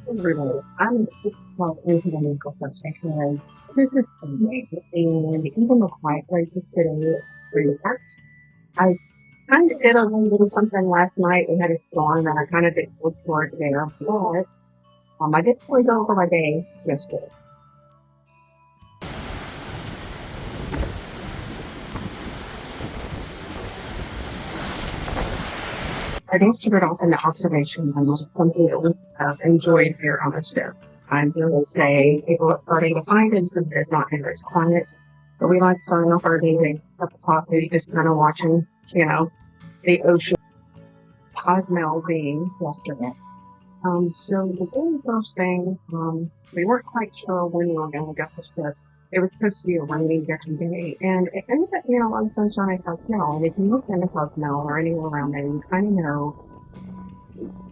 Really, I'm super into the medical subject because this is Sunday, and even the quiet places today are pretty packed. I kind of did a little bit of something last night. We had a storm, and I kind of did was for it there, but I did really go over my day yesterday. I did start off in the observation and something that we enjoyed here on the ship. I'm going to say people are starting to find it, so it's not as quiet. But we like starting off our day with a cup of coffee, just kind of watching, the ocean. Cozumel being yesterday. So the very first thing, we weren't quite sure when we were going to get the ship. It was supposed to be a rainy, different day, and it ended up being a lot of sunshine at Cozumel. And if you look into Cozumel or anywhere around there, you kind of know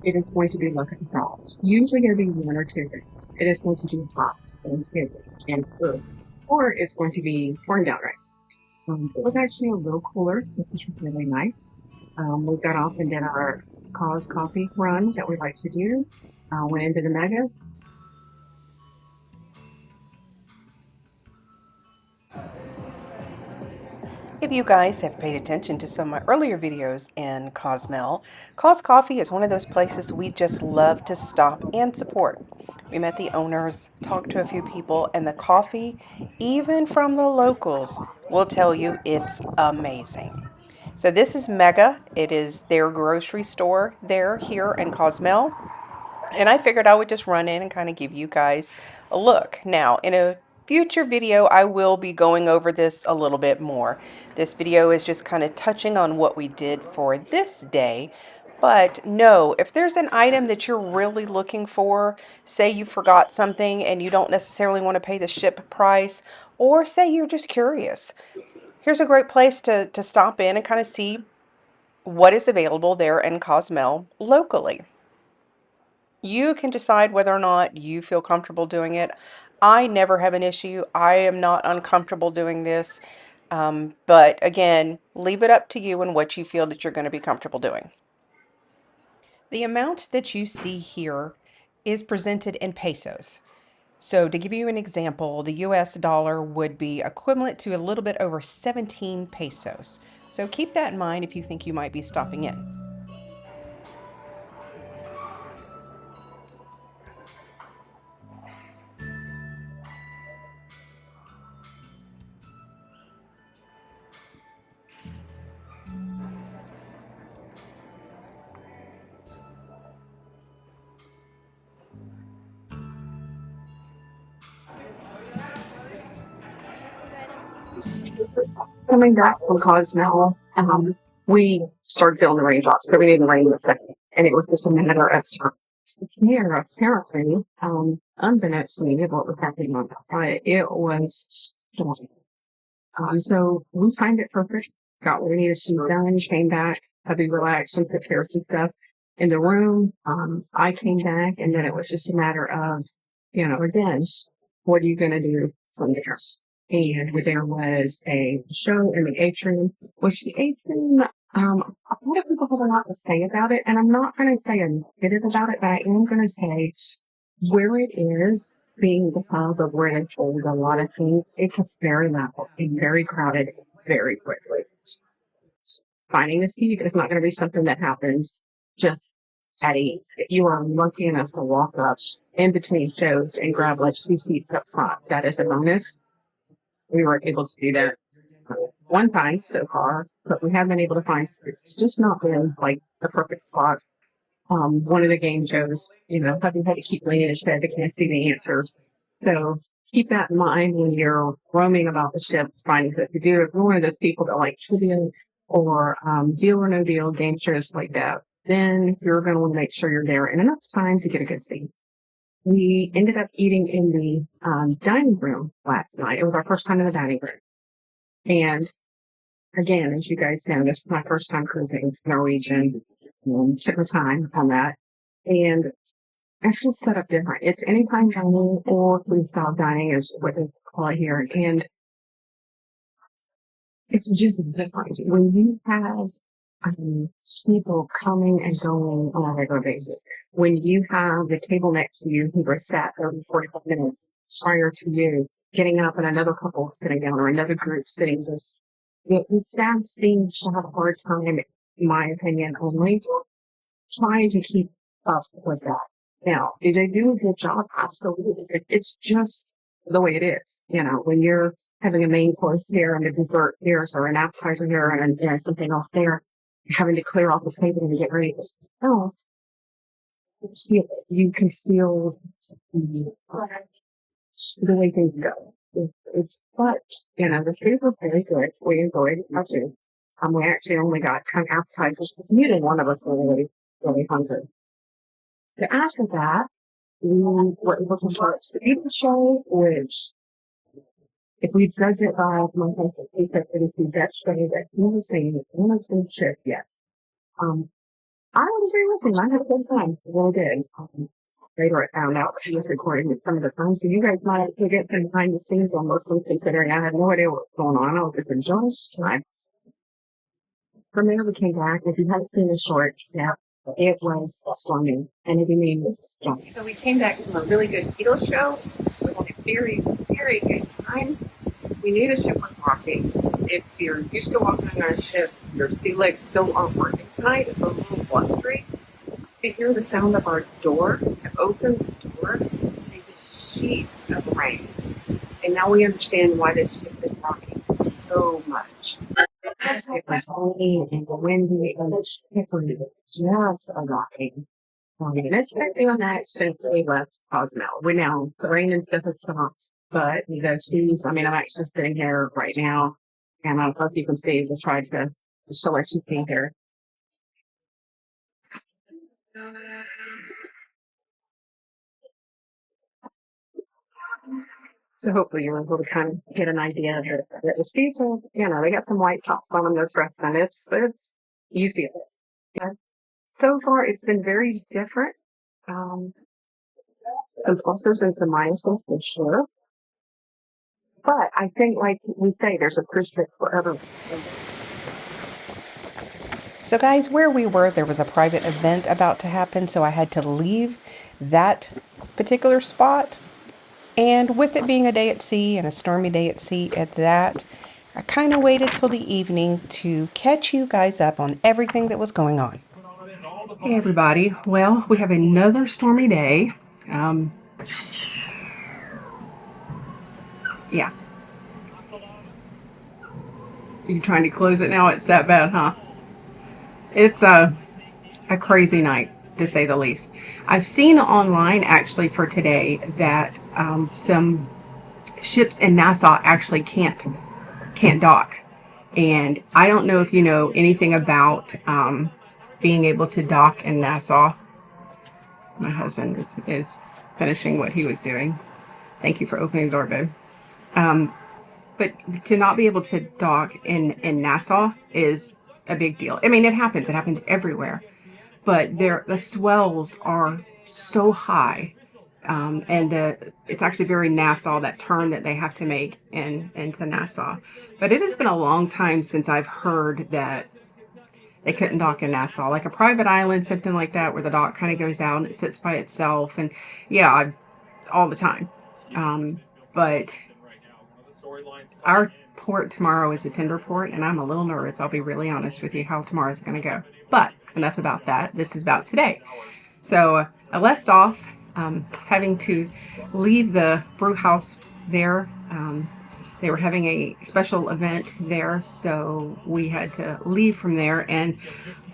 it is going to be luck of the draw. It's usually going to be one or two things. It is going to be hot and humid and cool, or it's going to be pouring down rain. It was actually a little cooler, which was really nice. We got off and did our cause coffee run that we like to do. Went into the mega. If you guys have paid attention to some of my earlier videos in Cozumel, Cause Coffee is one of those places we just love to stop and support. We met the owners, talked to a few people, and the coffee, even from the locals, will tell you it's amazing. So this is Mega. It is their grocery store there here in Cozumel. And I figured I would just run in and kind of give you guys a look. Now, in a future video, I will be going over this a little bit more. This video is just kind of touching on what we did for this day. But no, if there's an item that you're really looking for, say you forgot something and you don't necessarily want to pay the ship price, or say you're just curious, here's a great place to stop in and kind of see what is available there in Cozumel locally. You can decide whether or not you feel comfortable doing it. I never have an issue. I am not uncomfortable doing this. But again, leave it up to you and what you feel that you're going to be comfortable doing. The amount that you see here is presented in pesos. So to give you an example, the US dollar would be equivalent to a little bit over 17 pesos. So keep that in mind if you think you might be stopping in. Coming back from Cozumel, we started feeling the raindrops, so we needed rain in a second, and it was just a matter of time. There, apparently, unbeknownst to me, what was happening on outside, it was stormy. So we timed it perfect, got what we needed to be done, came back, hubby relaxed and took care of some stuff in the room. I came back, and then it was just a matter of, again, what are you going to do from there? And there was a show in the atrium, which the atrium, a lot of people have a lot to say about it, and I'm not going to say a negative about it, but I am going to say where it is being the hub of where they hold a lot of things, it gets very loud and very crowded very quickly. Finding a seat is not going to be something that happens just at ease. If you are lucky enough to walk up in between shows and grab like 2 seats up front, that is a bonus. We were able to do that one time so far, but we have been able to find it's just not been like the perfect spot. One of the game shows, hubby had to keep laying his head, they can't see the answers. So keep that in mind when you're roaming about the ship, finding stuff to do. If you're one of those people that like trivia or deal or no deal game shows like that, then you're going to want to make sure you're there in enough time to get a good seat. We ended up eating in the dining room last night. It was our first time in the dining room. And again, as you guys know, this is my first time cruising Norwegian. Took my time on that. And it's just set up different. It's anytime dining or freestyle dining is what they call it here. And it's just different. When you have people coming and going on a regular basis. When you have the table next to you who were sat 30, 45 minutes prior to you, getting up and another couple sitting down or another group sitting, just the staff seems to have a hard time, in my opinion, only trying to keep up with that. Now, do they do a good job? Absolutely. It's just the way it is. When you're having a main course here and a dessert here, or an appetizer here and something else there, having to clear off the table and get ready for something else, you can feel the way things go. But the food was very good. We enjoyed our food. We actually only got kind of appetizers because neither one of us were really, really hungry. So after that, we were able to watch the Eagle show, which, if we judge it by my husband, he said it is the best show that he has seen on a cruise ship yet. I would agree with him. I had a good time. Really did. Later I found out he was recording it some of the time, so you guys might actually get some behind the scenes on this one, considering I had no idea what was going on. I was just enjoying time. From there, we came back. If you haven't seen the short yet, it was Stormy, and if you mean it's Stormy. So we came back from a really good Beetle show. We had a very, very good time. We knew the ship was rocking. If you're used to walking on our ship, your sea legs still aren't working tonight. It's a little blustery. To hear the sound of our door, to open the door, they just sheets of rain. And now we understand why this ship is rocking so much. It was rainy and windy and the ship was just a rocking. And it's been doing that since we left Cozumel. The rain and stuff has stopped, but the seas, I'm actually sitting here right now, and I don't know if you can see, I tried to show what you see here. So hopefully you're able to kind of get an idea of the seas are, they got some white tops on them, they're dressed in it. It's, you feel it. Yeah. So far, it's been very different. Some pluses and some minuses for sure. But I think, like we say, there's a cruise trip for everyone. So, guys, where we were, there was a private event about to happen, so I had to leave that particular spot. And with it being a day at sea and a stormy day at sea at that, I kind of waited till the evening to catch you guys up on everything that was going on. Hey, everybody. Well, we have another stormy day. Yeah. You trying to close it now? It's that bad, huh? It's a crazy night, to say the least. I've seen online, actually, for today that some ships in Nassau actually can't dock. And I don't know if you know anything about being able to dock in Nassau. My husband is finishing what he was doing. Thank you for opening the door, babe. But to not be able to dock in Nassau is a big deal. It happens. It happens everywhere. But the swells are so high. And it's actually very Nassau, that turn that they have to make into Nassau. But it has been a long time since I've heard that they couldn't dock in Nassau, like a private island, something like that, where the dock kind of goes out and it sits by itself. And yeah, all the time. But our port tomorrow is a tender port, and I'm a little nervous. I'll be really honest with you how tomorrow's going to go. But enough about that. This is about today. So I left off having to leave the brew house there. They were having a special event there, so we had to leave from there. And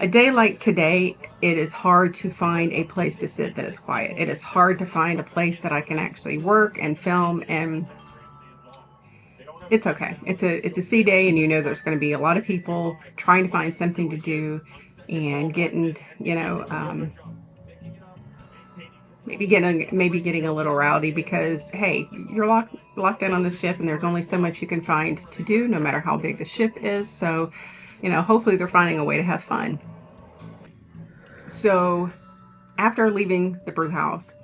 a day like today, it is hard to find a place to sit that is quiet. It is hard to find a place that I can actually work and film, and it's okay. It's a sea day, and there's going to be a lot of people trying to find something to do and getting, maybe getting a little rowdy because, hey, you're locked in on the ship, and there's only so much you can find to do, no matter how big the ship is. So, hopefully they're finding a way to have fun. So, after leaving the brew house,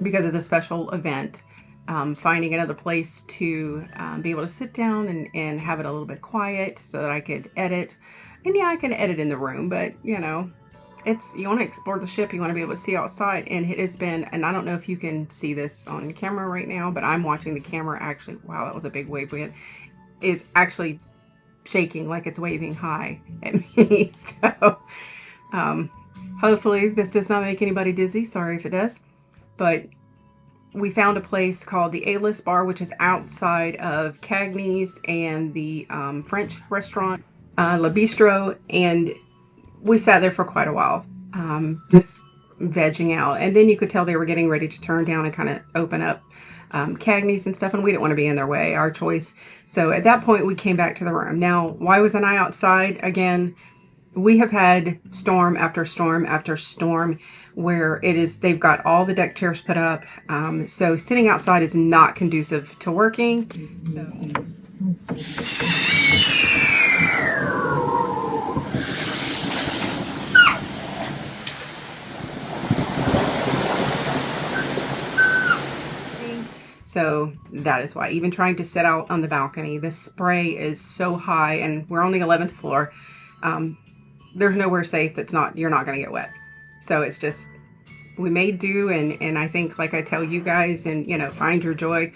because of the special event, finding another place to be able to sit down and have it a little bit quiet so that I could edit. And yeah, I can edit in the room, but you know, you want to explore the ship, you want to be able to see outside, and it has been, and I don't know if you can see this on camera right now, but I'm watching the camera actually, wow, that was a big wave we had, is actually shaking like it's waving hi at me. So hopefully this does not make anybody dizzy. Sorry if it does. But we found a place called the A-List Bar, which is outside of Cagney's and the French restaurant, La Bistro, and we sat there for quite a while, just vegging out. And then you could tell they were getting ready to turn down and kind of open up Cagney's and stuff, and we didn't want to be in their way, our choice. So at that point, we came back to the room. Now, why wasn't I outside? Again, we have had storm after storm after storm where they've got all the deck chairs put up. So sitting outside is not conducive to working. So that is why, even trying to sit out on the balcony, the spray is so high, and we're on the 11th floor. There's nowhere safe you're not going to get wet. So it's just, we made do. And I think, like I tell you guys, and, you know, find your joy.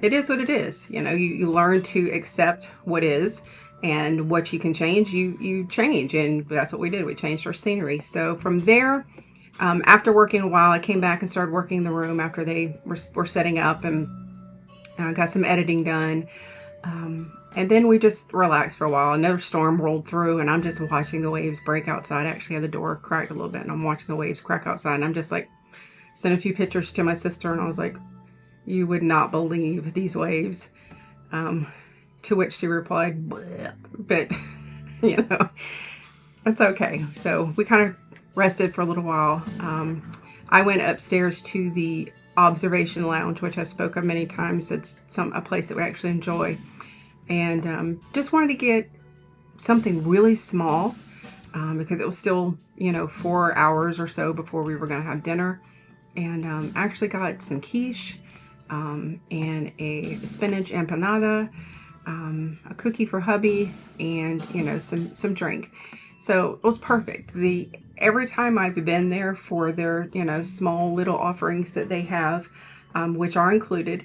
It is what it is. You know, you learn to accept what is, and what you can change, you change. And that's what we did. We changed our scenery. So from there, after working a while, I came back and started working the room after they were setting up, and got some editing done. And then we just relaxed for a while. Another storm rolled through, and I'm just watching the waves break outside. I actually had the door cracked a little bit, and I'm watching the waves crack outside. And I'm just like, sent a few pictures to my sister, and I was like, you would not believe these waves. To which she replied, bleh. But, you know, it's okay. So we kind of rested for a little while. I went upstairs to the observation lounge, which I've spoken of many times. It's a place that we actually enjoy. And just wanted to get something really small, because it was still, you know, 4 hours or so before we were going to have dinner. And actually got some quiche, and a spinach empanada, a cookie for hubby, and, you know, some drink. So it was perfect. Every time I've been there for their, you know, small little offerings that they have, which are included,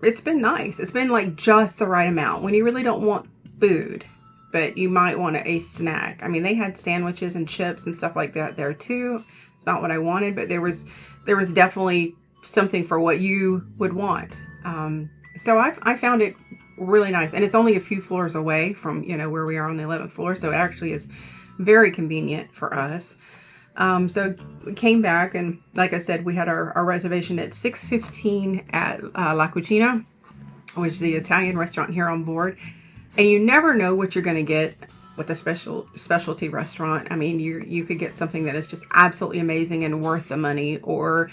it's been nice. It's been like just the right amount when you really don't want food, but you might want a snack. I mean, they had sandwiches and chips and stuff like that there too. It's not what I wanted, but there was definitely something for what you would want. So I found it really nice, and it's only a few floors away from, you know, where we are on the 11th floor. So it actually is very convenient for us. So we came back, and like I said, we had our reservation at 6:15 at La Cucina, which is the Italian restaurant here on board. And you never know what you're going to get with a specialty restaurant. I mean, you could get something that is just absolutely amazing and worth the money, or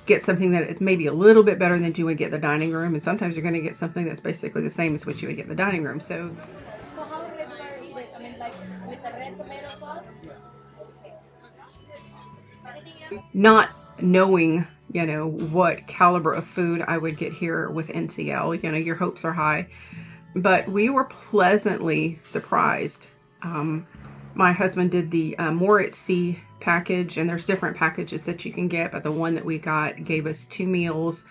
get something that is maybe a little bit better than you would get in the dining room. And sometimes you're going to get something that's basically the same as what you would get in the dining room. So how regular is this? I mean, like with the red tomato sauce? Anything else? Not knowing, you know, what caliber of food I would get here with NCL, you know, your hopes are high. But we were pleasantly surprised. My husband did the More at Sea package, and there's different packages that you can get, but the one that we got gave us 2 meals.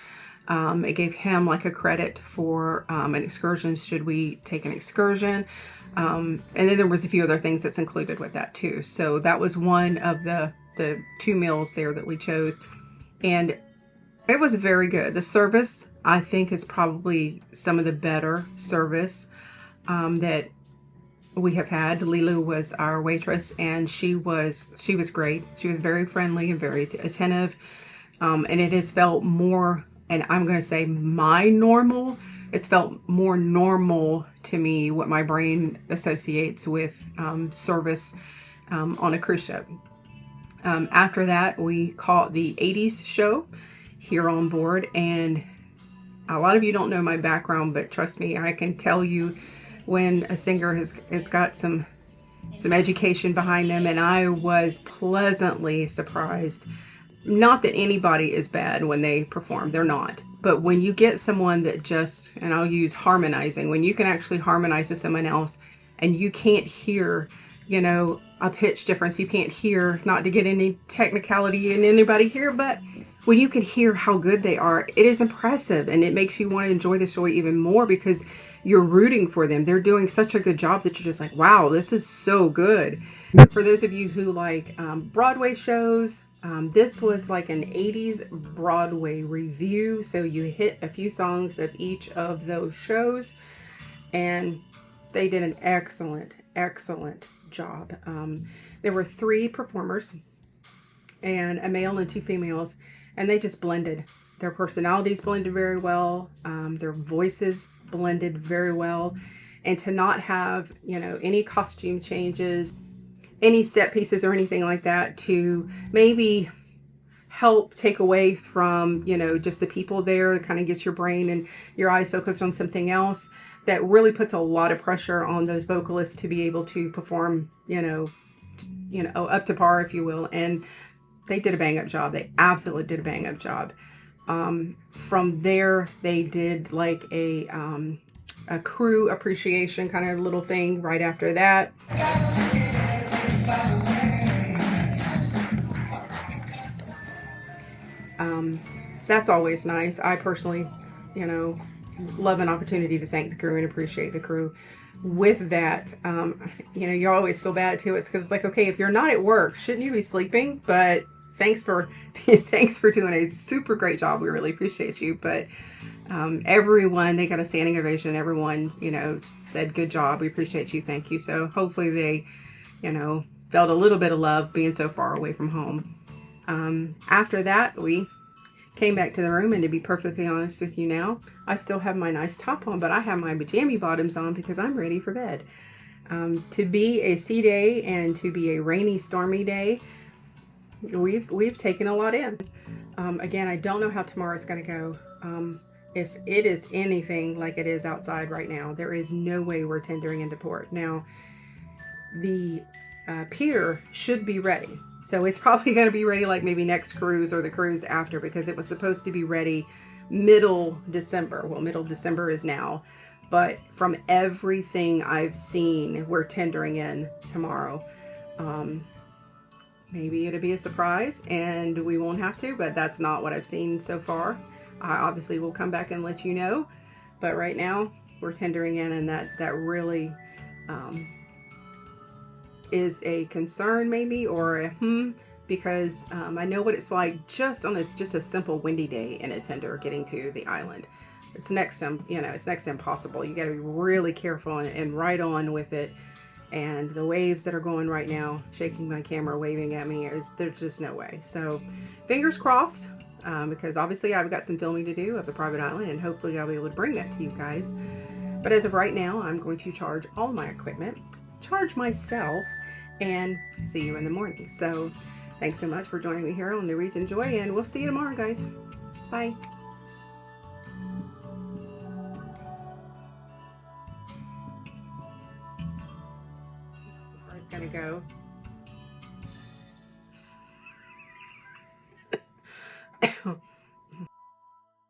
It gave him like a credit for an excursion should we take an excursion. And then there was a few other things that's included with that too. So that was one of the 2 meals there that we chose. And it was very good. The service, I think, is probably some of the better service that we have had. Lilu was our waitress, and she was great. She was very friendly and very attentive. And it has felt more, and I'm going to say my normal, it's felt more normal to me what my brain associates with service on a cruise ship. After that, we caught the 80s show here on board, and a lot of you don't know my background, but trust me, I can tell you when a singer has got some education behind them, and I was pleasantly surprised not that anybody is bad when they perform, they're not. But when you get someone that just, and I'll use harmonizing, when you can actually harmonize with someone else and you can't hear, a pitch difference, you can't hear, not to get any technicality in anybody here, but when you can hear how good they are, it is impressive, and it makes you want to enjoy the show even more because you're rooting for them. They're doing such a good job that you're just like, wow, this is so good. For those of you who like Broadway shows, this was like an 80s Broadway review. So you hit a few songs of each of those shows, and they did an excellent, excellent job. There were 3 performers, and a male and 2 females, and they just blended. Their personalities blended very well. Their voices blended very well. And to not have, any costume changes, any set pieces or anything like that to maybe help take away from, just the people there, kind of get your brain and your eyes focused on something else, that really puts a lot of pressure on those vocalists to be able to perform, up to par, if you will. And they did a bang up job. They absolutely did a bang up job. From there, they did like a crew appreciation kind of little thing right after that. That's always nice. I personally, love an opportunity to thank the crew and appreciate the crew. With that, you always feel bad too. It's because it's like, okay, if you're not at work, shouldn't you be sleeping? But thanks for doing a super great job. We really appreciate you. But everyone, they got a standing ovation. Everyone, said good job. We appreciate you. Thank you. So hopefully they, felt a little bit of love being so far away from home. After that, we came back to the room, and to be perfectly honest with you now, I still have my nice top on, but I have my pajama bottoms on because I'm ready for bed. To be a sea day and to be a rainy, stormy day, we've taken a lot in. Again, I don't know how tomorrow's going to go. If it is anything like it is outside right now, there is no way we're tendering into port. Now, the pier should be ready. So it's probably going to be ready like maybe next cruise or the cruise after, because it was supposed to be ready middle December. Well, middle December is now. But from everything I've seen, we're tendering in tomorrow. Maybe it'll be a surprise and we won't have to, but that's not what I've seen so far. I obviously will come back and let you know. But right now, we're tendering in, and that really is a concern maybe, or a because I know what it's like just on just a simple windy day in a tender getting to the island. It's next to impossible. You got to be really careful and right on with it. And the waves that are going right now, shaking my camera, waving at me, there's just no way. So fingers crossed, because obviously I've got some filming to do of the private island, and hopefully I'll be able to bring that to you guys. But as of right now, I'm going to charge all my equipment, charge myself, and see you in the morning. So thanks so much for joining me here on the Region Joy, and we'll see you tomorrow, guys. Bye. Where's it gonna go?